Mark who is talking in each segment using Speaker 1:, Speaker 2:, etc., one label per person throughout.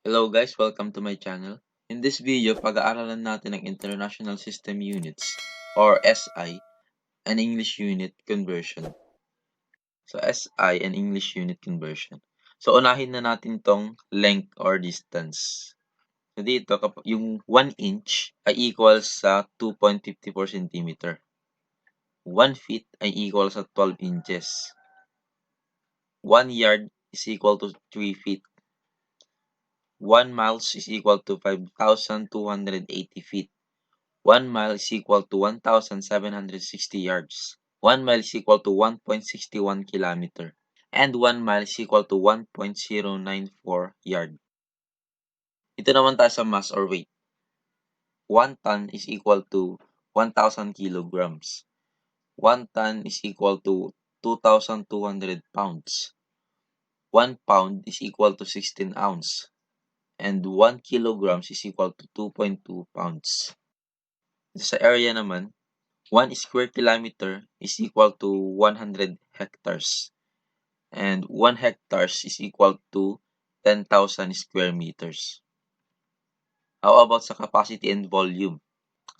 Speaker 1: Hello guys, welcome to my channel. In this video, pag-aaralan natin ang International System Units or SI and English Unit Conversion. So SI and English Unit Conversion. So unahin na natin tong length or distance. So dito, yung 1 inch ay equal sa 2.54 cm. 1 feet ay equal sa 12 inches. 1 yard is equal to 3 feet. 1 miles is equal to 5,280 feet. 1 mile is equal to 1,760 yards. 1 mile is equal to 1.61 kilometer. And 1 mile is equal to 1.094 yard. Ito naman tayo sa mass or weight. 1 ton is equal to 1,000 kilograms. 1 ton is equal to 2,200 pounds. 1 pound is equal to 16 ounce. And 1 kilograms is equal to 2.2 pounds. Sa area naman, 1 square kilometer is equal to 100 hectares. And 1 hectares is equal to 10,000 square meters. How about sa capacity and volume?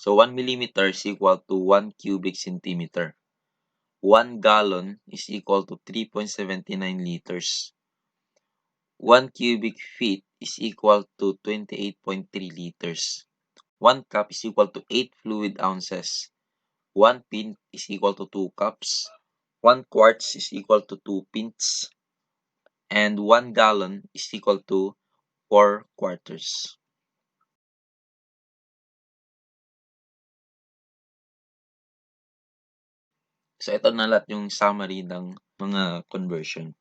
Speaker 1: So 1 millimeter is equal to 1 cubic centimeter. 1 gallon is equal to 3.79 liters. 1 cubic feet is equal to 28.3 liters. 1 cup is equal to 8 fluid ounces. 1 pint is equal to 2 cups. 1 quarts is equal to 2 pints. And 1 gallon is equal to 4 quarters. So, ito na lahat yung summary ng mga conversion.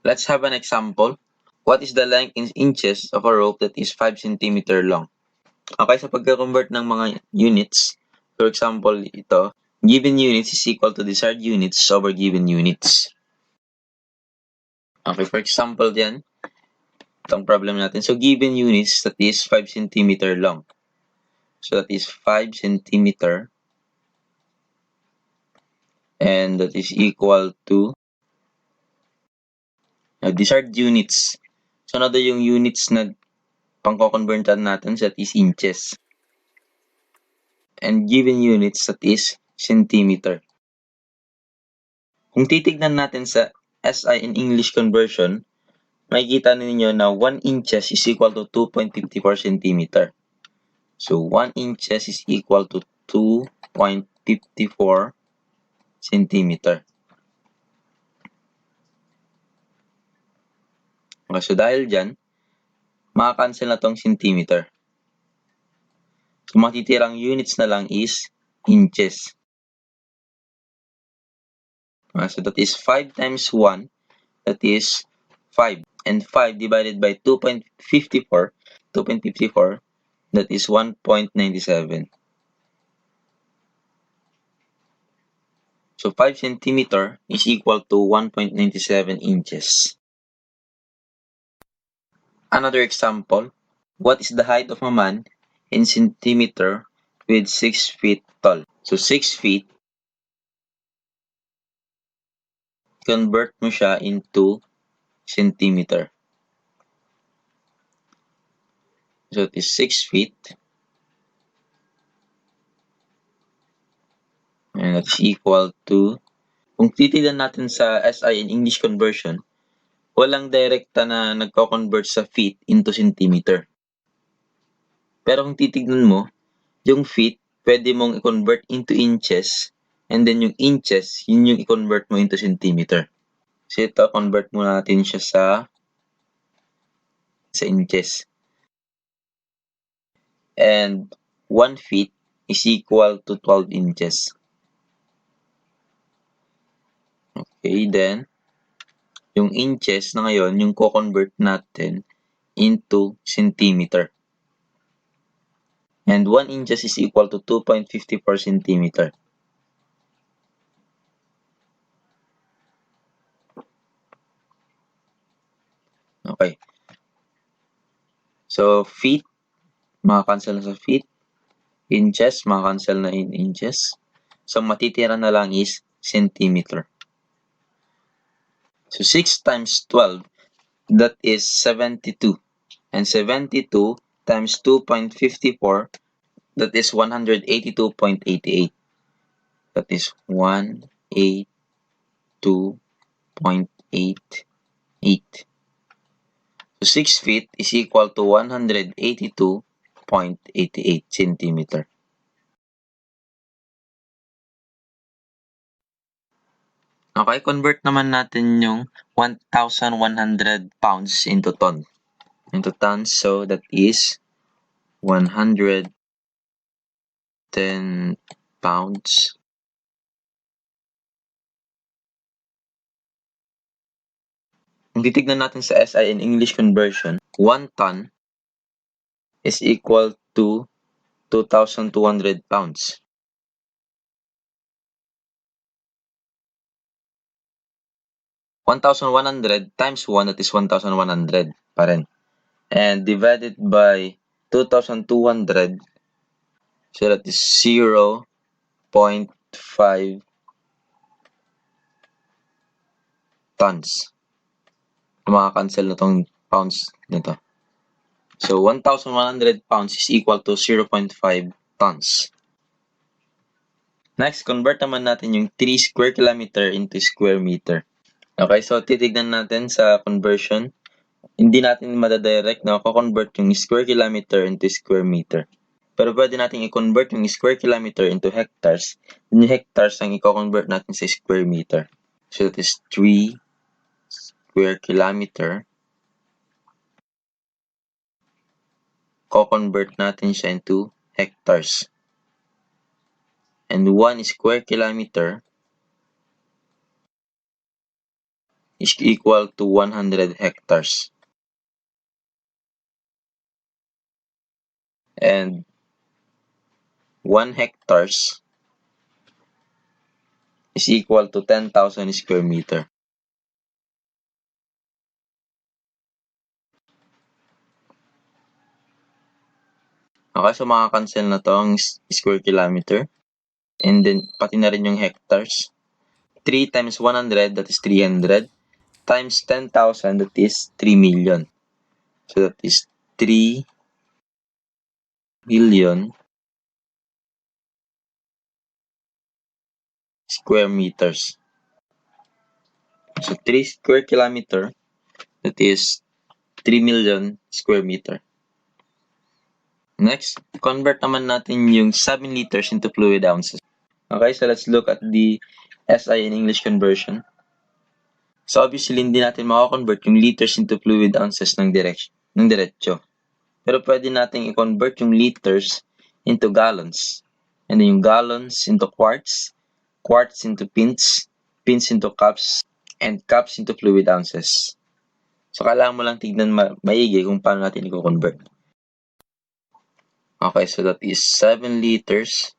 Speaker 1: Let's have an example. What is the length in inches of a rope that is 5 cm long? Okay, sa pagka-convert ng mga units, for example, ito, given units is equal to desired units over given units. Okay, for example dyan, itong problem natin. So, given units that is 5 cm long. So, that is 5 cm and that is equal to desired units. So, ano daw yung units na pangko-convertan natin? So, that is inches. And given units, that is centimeter. Kung titignan natin sa SI in English conversion, makikita ninyo na 1 inches is equal to 2.54 centimeter. So, 1 inches is equal to 2.54 centimeter. Okay, so dahil dyan, makakancel na tong centimeter. So, matitirang units na lang is inches. Okay, so that is 5 times 1, that is 5. And 5 divided by 2.54, that is 1.97. So, 5 centimeter is equal to 1.97 inches. Another example, what is the height of a man in centimeter with 6 feet tall? So, 6 feet, convert mo siya into centimeter. So, it is 6 feet. And that's equal to, kung titignan natin sa SI in English conversion, walang direkta na nagko-convert sa feet into centimeter. Pero kung titignan mo, yung feet, pwede mong i-convert into inches, and then yung inches, yun yung i-convert mo into centimeter. So ito, convert mo natin siya sa inches. And 1 feet is equal to 12 inches. Okay, then, yung inches na ngayon, yung co-convert natin into centimeter. And 1 inches is equal to 2.54 centimeter. Okay. So, feet, makakancel na sa feet. Inches, makakancel na in inches. So, matitira na lang is centimeter. So, 6 times 12 that is 72. And 72 times 2.54, that is 182.88. That is 182.88. So 6 feet is equal to 182.88 centimeter. Okay, convert naman natin yung 1,100 pounds into ton. Into tons, so that is 110 pounds. Kung titignan natin sa SI in English conversion, 1 ton is equal to 2,200 pounds. 1,100 times 1, that is 1,100 pa rin. And divided by 2,200, so that is 0.5 tons. Makakancel na tong pounds nito. So, 1,100 pounds is equal to 0.5 tons. Next, convert naman natin yung 3 square kilometer into square meter. Okay, so titignan natin sa conversion. Hindi natin madadirect na convert yung square kilometer into square meter. Pero pwede natin i-convert yung square kilometer into hectares. Yung hectares ang i-convert natin sa square meter. So that is 3 square kilometer. Co-convert natin siya into hectares. And 1 square kilometer is equal to 100 hectares. And 1 hectares is equal to 10,000 square meter. Okay, so makakancel na to ang square kilometer. And then, pati na rin yung hectares. 3 times 100, that is 300. Times 10,000, that is 3 million. So, that is 3 million square meters. So, 3 square kilometer, that is 3 million square meter. Next, convert naman natin yung 7 liters into fluid ounces. Okay, so let's look at the SI in English conversion. So obviously, hindi natin makakonvert yung liters into fluid ounces ng diretso. Pero pwede natin i-convert yung liters into gallons. And then yung gallons into quarts, quarts into pints, pints into cups, and cups into fluid ounces. So kailangan mo lang tignan maigi kung paano natin i-convert. Okay, so that is 7 liters.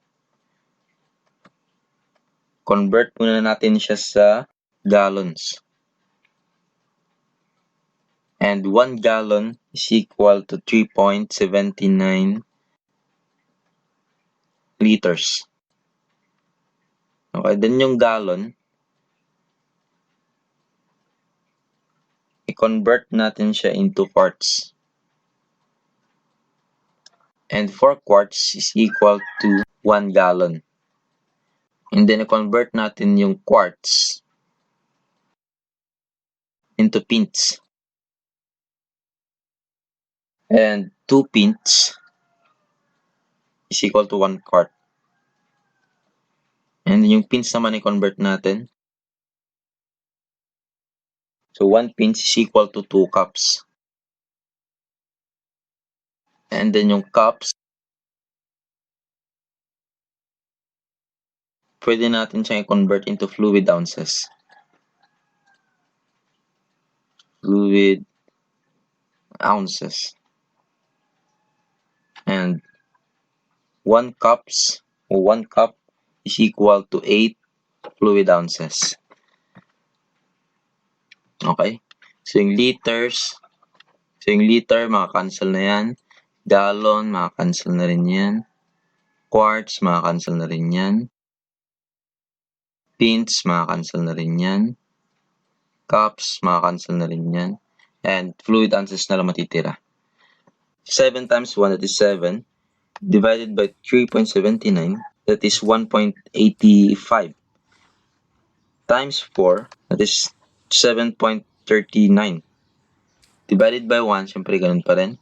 Speaker 1: Convert muna natin siya sa gallons. And 1 gallon is equal to 3.79 liters. Okay, then yung gallon, i-convert natin siya into quarts. And 4 quarts is equal to 1 gallon. And then i-convert natin yung quarts into pints. And 2 pints is equal to 1 quart. And yung pints naman i-convert natin. So 1 pints is equal to 2 cups. And then yung cups, pwede natin siyang i-convert into fluid ounces. Fluid ounces. And 1 cup is equal to 8 fluid ounces. Okay? So yung liters, makakancel na yan. Gallon, makakancel na rin yan. Quarts, makakancel na rin yan. Pints, makakancel na rin yan. Cups, makakancel na rin yan. and fluid ounces na lang matitira. 7 times 1, that is 7, divided by 3.79, that is 1.85, times 4, that is 7.39, divided by 1, syempre ganun pa rin,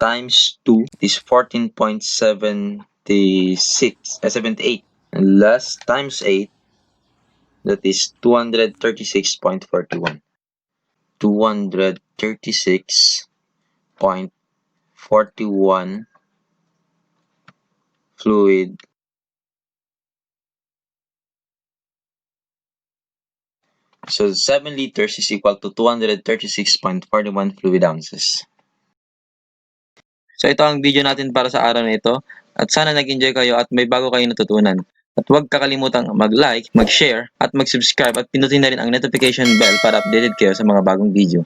Speaker 1: times 2 is 14.78, and last times 8, that is 236.41. 236.41 fluid. So 7 liters is equal to 236.41 fluid ounces. So ito ang video natin para sa araw na ito. At sana nag-enjoy kayo at may bago kayong natutunan. At huwag kakalimutang mag-like, mag-share, at mag-subscribe at pinutin na rin ang notification bell para updated kayo sa mga bagong video.